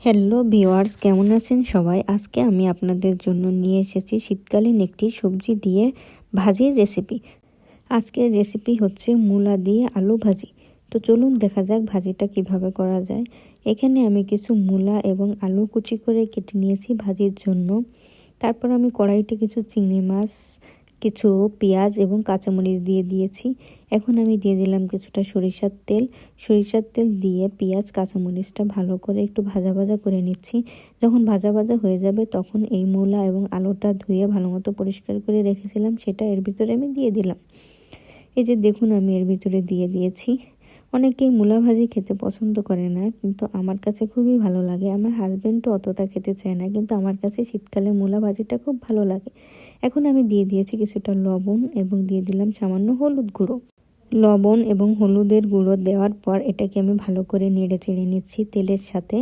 Hello viewers, কেমন আছেন সবাই? আজকে আমি আপনাদের জন্য নিয়ে এসেছি শীতকালীন একটি সবজি দিয়ে ভাজির রেসিপি। আজকের রেসিপি হচ্ছে মূলা দিয়ে আলু ভাজি। তো চলুন দেখা যাক ভাজিটা কিভাবে করা যায়। এখানে আমি কিছু মূলা এবং আলু কুচি করে কেটে নিয়েছি ভাজির জন্য। তারপর আমি কড়াইতে কিছু চিংড়ি মাছ, কিছু পেঁয়াজ এবং কাঁচামরিচ দিয়ে দিয়েছি। এখন আমি দিয়ে দিলাম কিছুটা সরিষার তেল দিয়ে পেঁয়াজ কাঁচামরিচটা ভালো করে একটু ভাজা ভাজা করে নিচ্ছি। যখন ভাজা ভাজা হয়ে যাবে তখন এই মূলা এবং আলুটা ধুয়ে ভালো মতো পরিষ্কার করে রেখেছিলাম সেটা এর ভিতরে আমি দিয়ে দিলাম। এই যে দেখুন আমি এর ভিতরে দিয়ে দিয়েছি। অনেকেই মূলা ভাজি খেতে পছন্দ করে না, কিন্তু আমার কাছে খুবই ভালো লাগে। আমার হাজব্যান্ডও অতটা খেতে চায় না, কিন্তু আমার কাছে শীতকালে মূলা ভাজিটা খুব ভালো লাগে। এখন আমি দিয়ে দিয়েছি কিছুটা লবণ এবং দিয়ে দিলাম সামান্য হলুদ গুঁড়ো। লবণ এবং হলুদের গুঁড়ো দেওয়ার পর এটাকে আমি ভালো করে নেড়ে চেড়ে নিচ্ছি তেলের সাথে।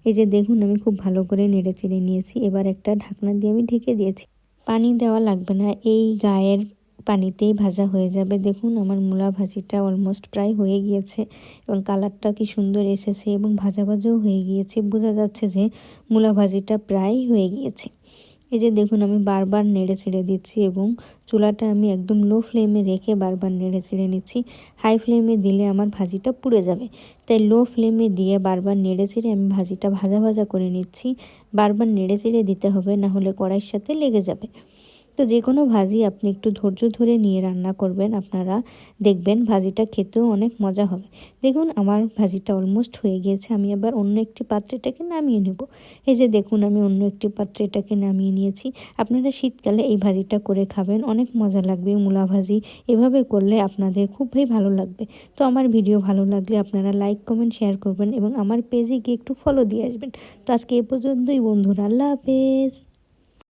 এই যে দেখুন আমি খুব ভালো করে নেড়ে চেড়ে নিয়েছি। এবার একটা ঢাকনা দিয়ে আমি ঢেকে দিয়েছি। পানি দেওয়া লাগবে না, এই গায়ের পানিতেই ভাজা হয়ে যাবে। দেখুন আমার মূলা ভাজিটা অলমোস্ট প্রায় হয়ে গিয়েছে এবং কালারটা কি সুন্দর এসেছে এবং ভাজা ভাজাও হয়ে গিয়েছে। বোঝা যাচ্ছে যে মূলা ভাজিটা প্রায় হয়ে গিয়েছে। এই যে দেখুন আমি বারবার নেড়ে ছেড়ে দিচ্ছি এবং চুলাটা আমি একদম লো ফ্লেমে রেখে বারবার নেড়ে ছেড়ে নিচ্ছি। হাই ফ্লেমে দিলে আমার ভাজিটা পুড়ে যাবে, তাই লো ফ্লেমে দিয়ে বারবার নেড়ে চেড়ে আমি ভাজিটা ভাজা ভাজা করে নিচ্ছি। বারবার নেড়ে চেড়ে দিতে হবে, না হলে কড়াইয়ের সাথে লেগে যাবে। তো যে কোনো ভাজি আপনি একটু ধৈর্য ধরে নিয়ে রান্না করবেন, আপনারা দেখবেন ভাজিটা খেতেও অনেক মজা হবে। দেখুন আমার ভাজিটা অলমোস্ট হয়ে গিয়েছে। আমি আবার অন্য একটি পাত্রে এটাকে নামিয়ে নেব। এই যে দেখুন আমি অন্য একটি পাত্রে এটাকে নামিয়ে নিয়েছি। আপনারা শীতকালে এই ভাজিটা করে খাবেন, অনেক মজা লাগবে। মূলা ভাজি এভাবে করলে আপনাদের খুবই ভালো লাগবে। তো আমার ভিডিও ভালো লাগলে আপনারা লাইক কমেন্ট শেয়ার করবেন এবং আমার পেজে গিয়ে একটু ফলো দিয়ে আসবেন। তো আজকে এ পর্যন্তই বন্ধুরা, আল্লাহ হাফেজ।